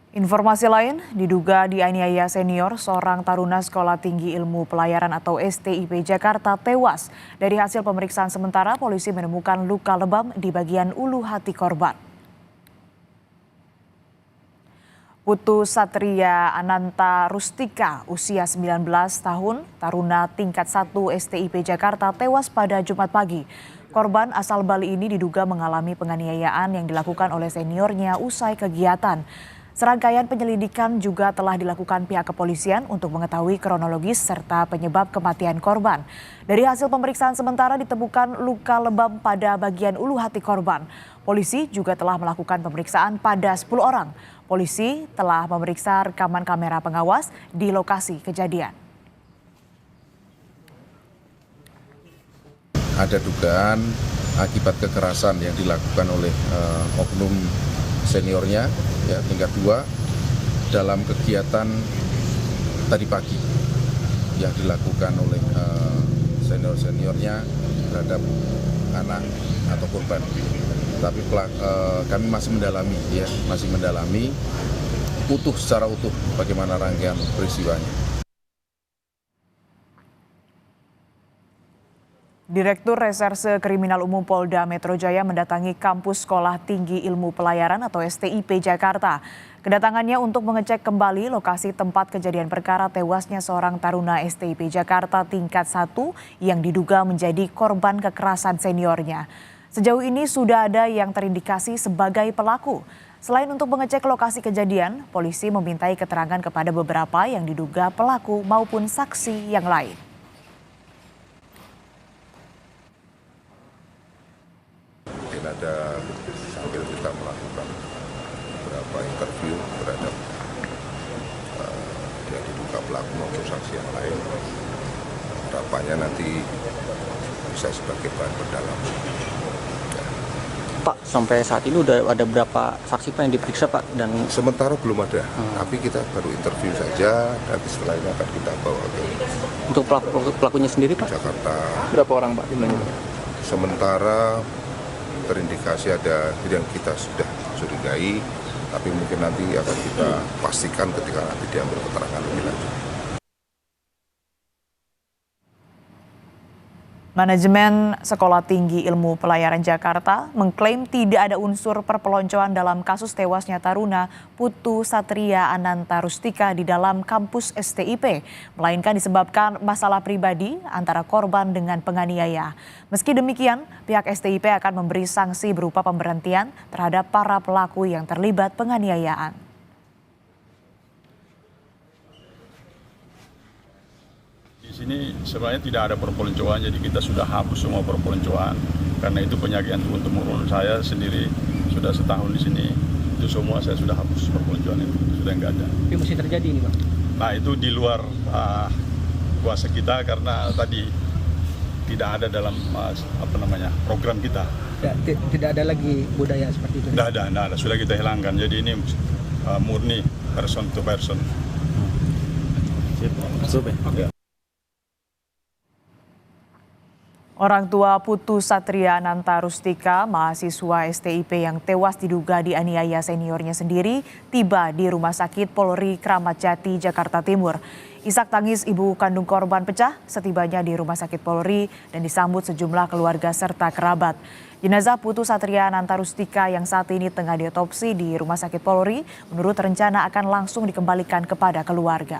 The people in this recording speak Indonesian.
Informasi lain, diduga dianiaya senior seorang taruna Sekolah Tinggi Ilmu Pelayaran atau STIP Jakarta tewas. Dari hasil pemeriksaan sementara, polisi menemukan luka lebam di bagian ulu hati korban. Putu Satria Ananta Rustika, usia 19 tahun, taruna tingkat 1 STIP Jakarta tewas pada Jumat pagi. Korban asal Bali ini diduga mengalami penganiayaan yang dilakukan oleh seniornya usai kegiatan. Serangkaian penyelidikan juga telah dilakukan pihak kepolisian untuk mengetahui kronologis serta penyebab kematian korban. Dari hasil pemeriksaan sementara ditemukan luka lebam pada bagian ulu hati korban. Polisi juga telah melakukan pemeriksaan pada 10 orang. Polisi telah memeriksa rekaman kamera pengawas di lokasi kejadian. Ada dugaan akibat kekerasan yang dilakukan oleh oknum seniornya ya tingkat 2 dalam kegiatan tadi pagi yang dilakukan oleh seniornya terhadap anak atau korban. Tapi kami masih mendalami secara utuh bagaimana rangkaian peristiwanya. Direktur Reserse Kriminal Umum Polda Metro Jaya mendatangi kampus Sekolah Tinggi Ilmu Pelayaran atau STIP Jakarta. Kedatangannya untuk mengecek kembali lokasi tempat kejadian perkara tewasnya seorang taruna STIP Jakarta tingkat 1 yang diduga menjadi korban kekerasan seniornya. Sejauh ini sudah ada yang terindikasi sebagai pelaku. Selain untuk mengecek lokasi kejadian, polisi memintai keterangan kepada beberapa yang diduga pelaku maupun saksi yang lain. Ada sambil kita melakukan beberapa interview terhadap yang diduga pelaku maupun saksi yang lain. Harapannya nanti bisa sebagai bahan pendalaman. Pak, sampai saat ini udah ada berapa saksi Pak yang diperiksa Pak? Dan sementara belum ada, tapi kita baru interview saja. Nanti setelah ini akan kita bawa ke. Untuk pelakunya sendiri Pak? Jakarta. Berapa orang Pak jumlahnya? Sementara terindikasi ada yang kita sudah curigai, tapi mungkin nanti akan kita pastikan ketika nanti diambil keterangan lebih lanjut. Manajemen Sekolah Tinggi Ilmu Pelayaran Jakarta mengklaim tidak ada unsur perpeloncoan dalam kasus tewasnya taruna Putu Satria Ananta Rustika di dalam kampus STIP, melainkan disebabkan masalah pribadi antara korban dengan penganiaya. Meski demikian, pihak STIP akan memberi sanksi berupa pemberhentian terhadap para pelaku yang terlibat penganiayaan. Di sini sebenarnya tidak ada perpeloncoan, jadi kita sudah hapus semua perpeloncoan. Karena itu penyakitan turun-temurun saya sendiri sudah setahun di sini, itu semua saya sudah hapus perpeloncoan itu, sudah nggak ada. Tapi masih terjadi ini Bang? Nah itu di luar kuasa kita karena tadi tidak ada dalam program kita. Tidak ada lagi budaya seperti itu? Tidak ada, sudah kita hilangkan. Jadi ini murni person to person. Ya. Orang tua Putu Satria Ananta Rustika, mahasiswa STIP yang tewas diduga dianiaya seniornya sendiri, tiba di Rumah Sakit Polri Kramat Jati, Jakarta Timur. Isak tangis ibu kandung korban pecah setibanya di Rumah Sakit Polri dan disambut sejumlah keluarga serta kerabat. Jenazah Putu Satria Ananta Rustika yang saat ini tengah diotopsi di Rumah Sakit Polri, menurut rencana akan langsung dikembalikan kepada keluarga.